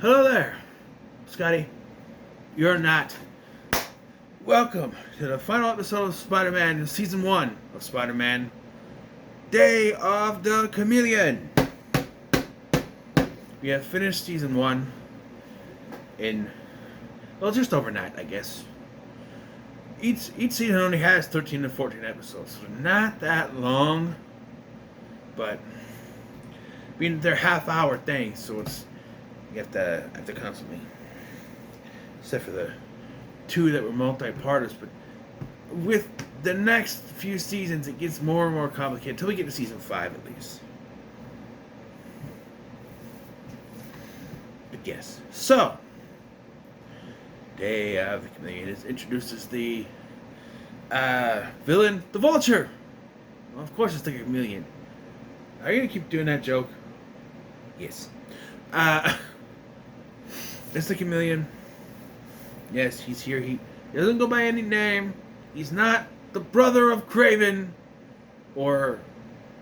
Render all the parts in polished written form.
Hello there, Scotty. You're not. Welcome to the final episode of Spider-Man Season 1 of Spider-Man Day of the Chameleon. We have finished Season 1 in, well, just overnight, I guess. Each season only has 13 to 14 episodes, so not that long, but I mean, they're half-hour things, so it's you have to constantly, except for the two that were multi-parters, but with the next few seasons it gets more and more complicated until we get to season 5 at least. But yes, so Day of the Chameleon introduces the villain, the Vulture. Well, of course it's the Chameleon. Are you gonna keep doing that joke? Yes. It's the Chameleon. Yes, he's here. He doesn't go by any name. He's not the brother of Craven, or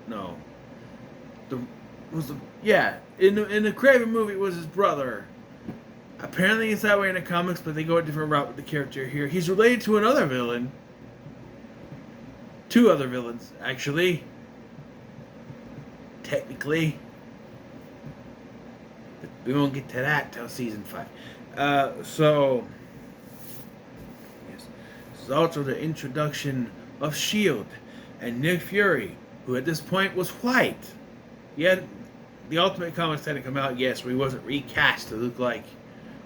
no, in the Craven movie it was his brother. Apparently it's that way in the comics, but they go a different route with the character here. He's related to another villain. Two other villains, actually. Technically. But we won't get to that till season 5. So yes. This is also the introduction of S.H.I.E.L.D. and Nick Fury, who at this point was white. Yet the Ultimate Comics had to come out, yes, where he wasn't recast to look like,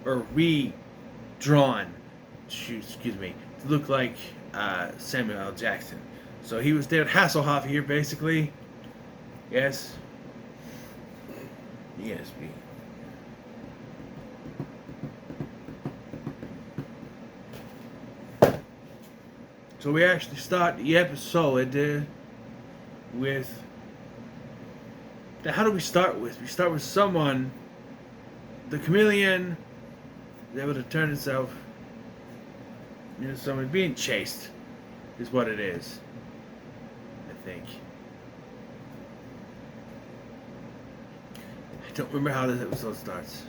or redrawn, excuse me, to look like Samuel L. Jackson. So he was David Hasselhoff here, basically. Yes. Yes, me. So we actually start the episode with... How do we start with? We start with someone, the Chameleon, is able to turn itself into someone being chased, is what it is, I think. I don't remember how this episode starts.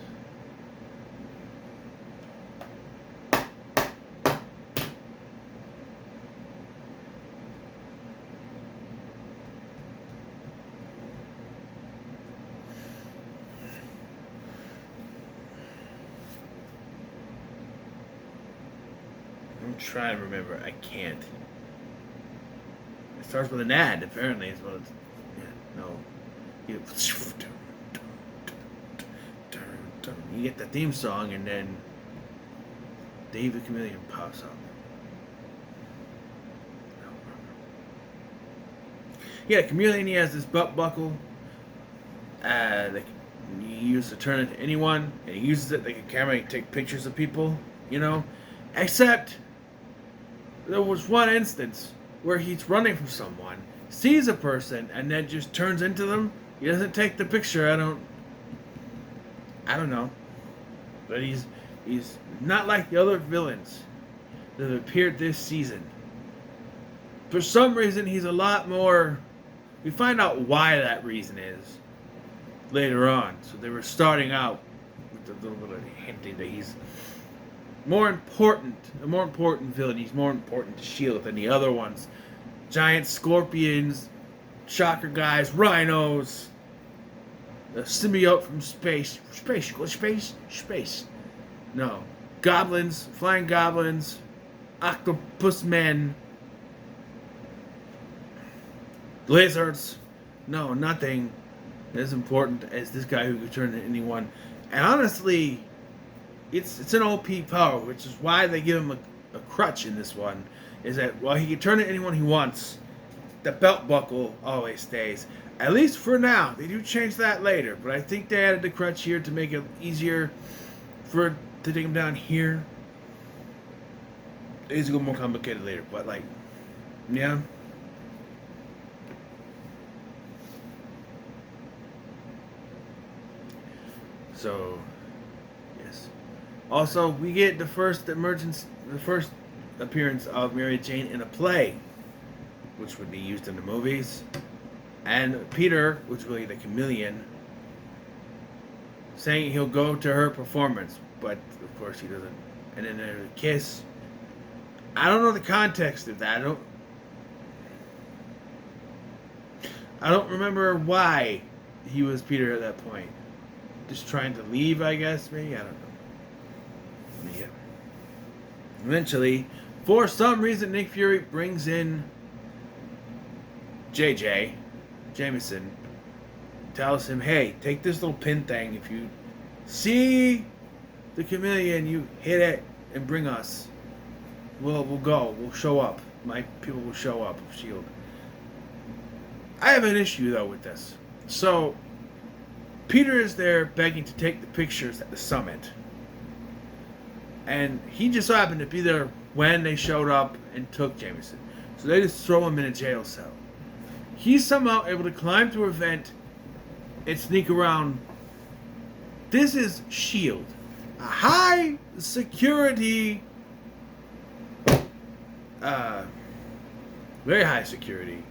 I'm trying to remember. I can't. It starts with an ad, apparently. Is what it's, no. You get the theme song, and then Dave the Chameleon pops up. Yeah, the Chameleon, he has this belt buckle that he uses to turn into anyone, and he uses it like a camera to take pictures of people, you know? Except there was one instance where he's running from someone, sees a person, and then just turns into them. He doesn't take the picture. I don't know. But he's not like the other villains that have appeared this season. For some reason, he's a lot more... We find out why that reason is later on. So they were starting out with a little bit of hinting that he's a more important villain. He's more important to S.H.I.E.L.D. than the other ones. Giant scorpions, shocker guys, rhinos, a symbiote from space. Space. No. Goblins, flying goblins, octopus men, lizards. No, nothing as important as this guy who could turn into anyone. And honestly, it's an OP power, which is why they give him a crutch in this one. Is that while he can turn into anyone he wants, the belt buckle always stays. At least for now. They do change that later, but I think they added the crutch here to make it easier to take him down here. It's a little more complicated later, but like, yeah. So, yes. Also, we get the first appearance of Mary Jane in a play, which would be used in the movies. And Peter, which is really the Chameleon, saying he'll go to her performance, but of course he doesn't. And then there's a kiss. I don't know the context of that. I don't remember why he was Peter at that point. Just trying to leave, I guess, maybe? I don't know. Yeah. Eventually, for some reason, Nick Fury brings in Jameson, tells him, hey, take this little pin thing. If you see the Chameleon, you hit it and bring us. We'll go. We'll show up. My people will show up. S.H.I.E.L.D. I have an issue, though, with this. So, Peter is there begging to take the pictures at the summit. And he just so happened to be there when they showed up and took Jameson. So they just throw him in a jail cell. He's somehow able to climb through a vent and sneak around. This is S.H.I.E.L.D. A high security, very high security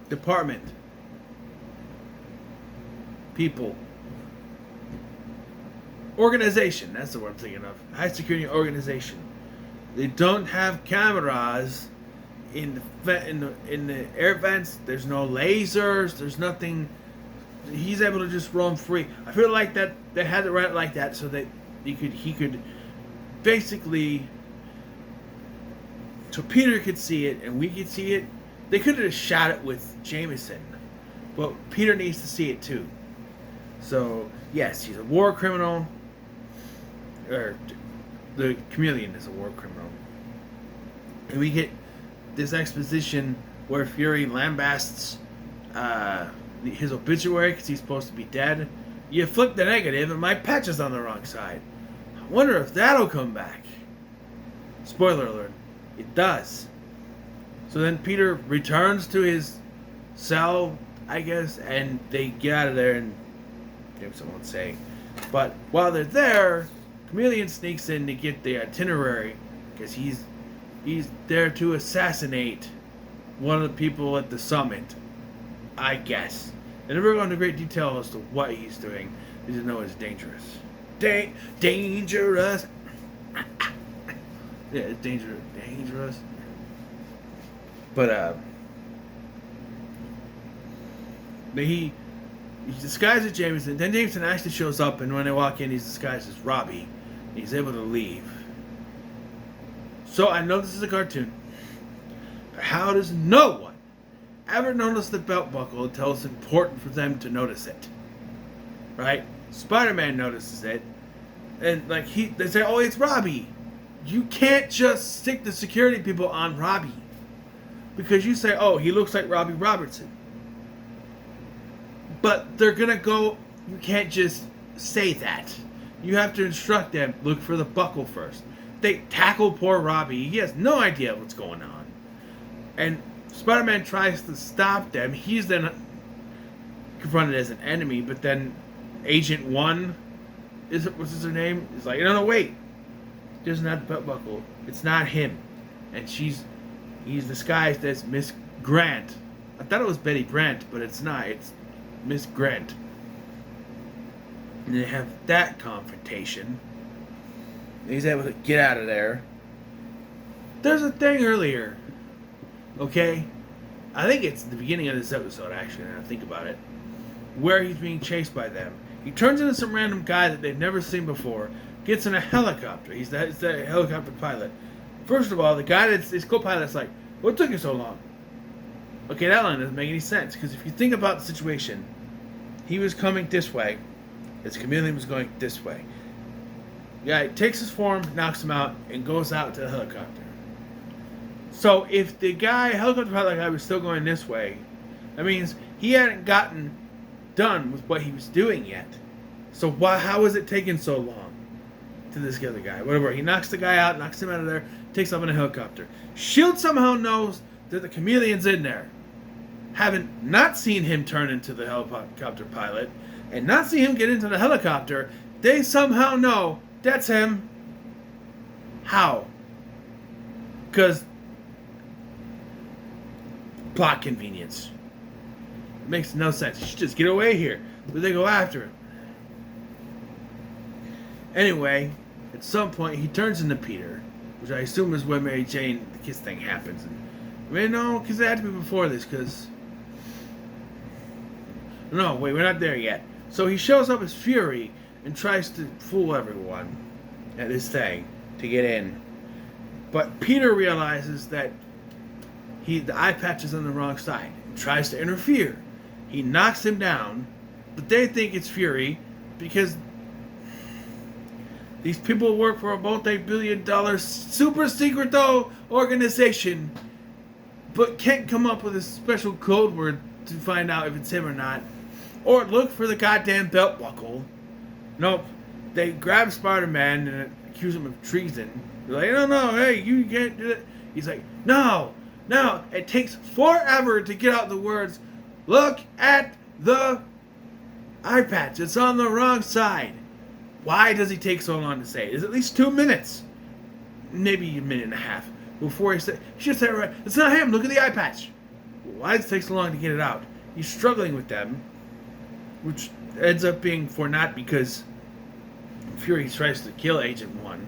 department. People. Organization, that's the word I'm thinking of. High security organization. They don't have cameras in the air vents. There's no lasers. There's nothing. He's able to just roam free. I feel like that they had to write it like that so that he could basically, so Peter could see it and we could see it. They could have shot it with Jameson, but Peter needs to see it too. So yes, he's a war criminal. Or the Chameleon is a war criminal. And we get this exposition where Fury lambasts his obituary because he's supposed to be dead. You flip the negative and my patch is on the wrong side. I wonder if that'll come back. Spoiler alert, it does. So then Peter returns to his cell, I guess, and they get out of there and Jameson won't say. But while they're there, Chameleon sneaks in to get the itinerary because he's there to assassinate one of the people at the summit, I guess. They never go into great detail as to what he's doing. They just know it's dangerous. Dangerous. Yeah, it's dangerous. But he disguised as Jameson. Then Jameson actually shows up, and when they walk in, he's disguised as Robbie. He's able to leave. So I know this is a cartoon, but how does no one ever notice the belt buckle until it's important for them to notice it? Right? Spider-Man notices it, and they say, "Oh, it's Robbie." You can't just stick the security people on Robbie because you say, "Oh, he looks like Robbie Robertson." But they're gonna go. You can't just say that. You have to instruct them. Look for the buckle first. They tackle poor Robbie. He has no idea what's going on, and Spider-Man tries to stop them. He's then confronted as an enemy. But then Agent One, what's her name? Is like, no, wait. He doesn't have the belt buckle. It's not him, and he's disguised as Miss Grant. I thought it was Betty Brant, but it's not. It's Miss Grant. And they have that confrontation. And he's able to get out of there. There's a thing earlier. Okay? I think it's the beginning of this episode, actually, now I think about it. Where he's being chased by them. He turns into some random guy that they've never seen before. Gets in a helicopter. He's the helicopter pilot. First of all, the guy that's his co-pilot's like, what took you so long? Okay, that line doesn't make any sense. Because if you think about the situation, he was coming this way. His Chameleon was going this way. The guy takes his form, knocks him out, and goes out to the helicopter. So if the helicopter pilot guy was still going this way, that means he hadn't gotten done with what he was doing yet. So how is it taking so long to this other guy? Whatever. He knocks the guy out, knocks him out of there, takes off in a helicopter. S.H.I.E.L.D. somehow knows that the Chameleon's in there. Having not seen him turn into the helicopter pilot, and not see him get into the helicopter, they somehow know that's him. How? Because plot convenience. makes no sense. He should just get away here. But they go after him. Anyway, at some point, he turns into Peter, which I assume is where Mary Jane, the kiss thing happens. And, I mean, no, because it had to be before this, because... No, wait, we're not there yet. So he shows up as Fury and tries to fool everyone at this thing to get in. But Peter realizes that the eye patch is on the wrong side and tries to interfere. He knocks him down, but they think it's Fury because these people work for a multi-billion-dollar super secret organization, but can't come up with a special code word to find out if it's him or not, or look for the goddamn belt buckle. Nope. They grab Spider-Man and accuse him of treason. They're like, no, hey, you can't do it. He's like, no. It takes forever to get out the words, look at the eye patch. It's on the wrong side. Why does he take so long to say it? It's at least 2 minutes. Maybe a minute and a half. Before he should say it right. It's not him. Look at the eye patch. Why does it take so long to get it out? He's struggling with them. Which ends up being for not because Fury tries to kill Agent 1.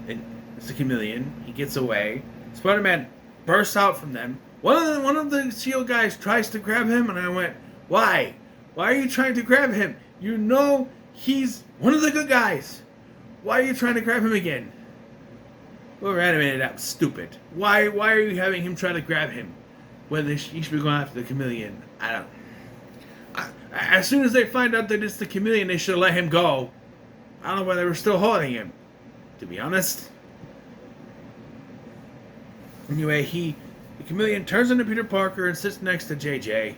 And it's the Chameleon. He gets away. Spider-Man bursts out from them. One of the S.H.I.E.L.D. guys tries to grab him, and I went, why? Why are you trying to grab him? You know he's one of the good guys. Why are you trying to grab him again? Whoever animated that was stupid. Why are you having him try to grab him when he should be going after the Chameleon? I don't. As soon as they find out that it's the Chameleon, they should have let him go. I don't know why they were still holding him, to be honest. Anyway, the Chameleon turns into Peter Parker and sits next to JJ,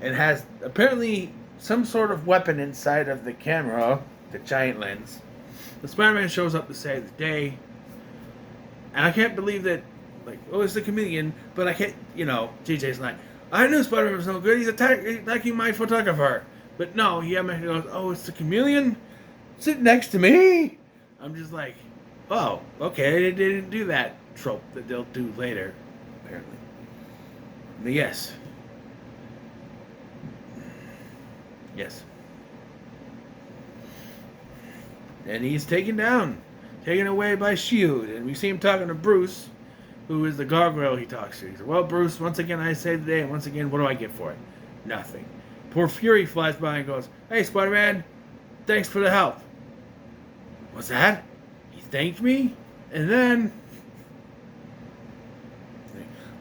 and has apparently some sort of weapon inside of the camera, the giant lens. The Spider-Man shows up to save the day, and I can't believe that, like, oh, it's the Chameleon, but I can't, JJ's like, I knew Spider-Man was no good, he's attacking my photographer. But no, he goes, oh, it's the Chameleon? Sit next to me? I'm just like, oh, okay, they didn't do that trope that they'll do later, apparently. But yes. And he's taken away by S.H.I.E.L.D. And we see him talking to Bruce, who is the gargoyle he talks to. He said, well, Bruce, once again I saved the day, and once again, what do I get for it? Nothing. Poor Fury flies by and goes, hey, Spider-Man, thanks for the help. What's that? He thanked me? And then,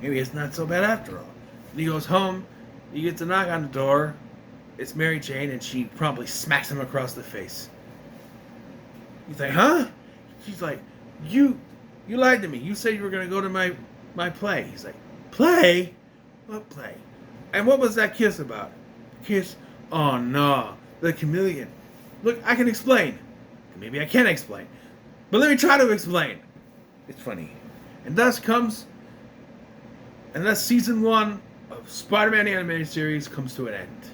maybe it's not so bad after all. And he goes home, he gets a knock on the door. It's Mary Jane, and she promptly smacks him across the face. He's like, huh? She's like, you lied to me. You said you were going to go to my play. He's like, play? What play? And what was that kiss about? Kiss? Oh, no. The Chameleon. Look, I can explain. Maybe I can't explain. But let me try to explain. It's funny. And thus season 1 of Spider-Man animated series comes to an end.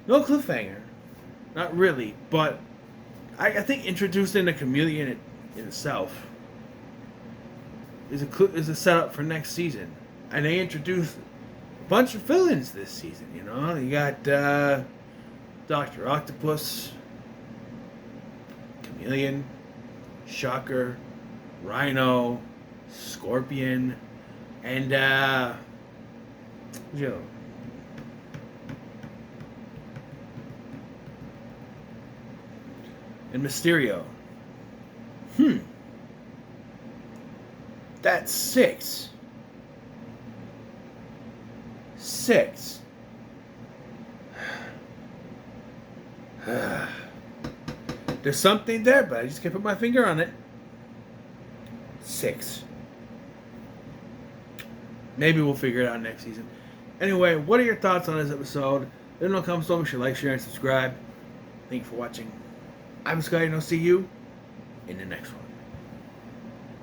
No cliffhanger. Not really, but I think introducing the Chameleon in itself is a setup for next season. And they introduced a bunch of villains this season, You got Dr. Octopus, Chameleon, Shocker, Rhino, Scorpion, and Joe. And Mysterio. That's 6. 6. There's something there, but I just can't put my finger on it. 6. Maybe we'll figure it out next season. Anyway, what are your thoughts on this episode? Let me know in the comments below. Make sure to like, share, and subscribe. Thank you for watching. I'm Scotty, and I'll see you in the next one.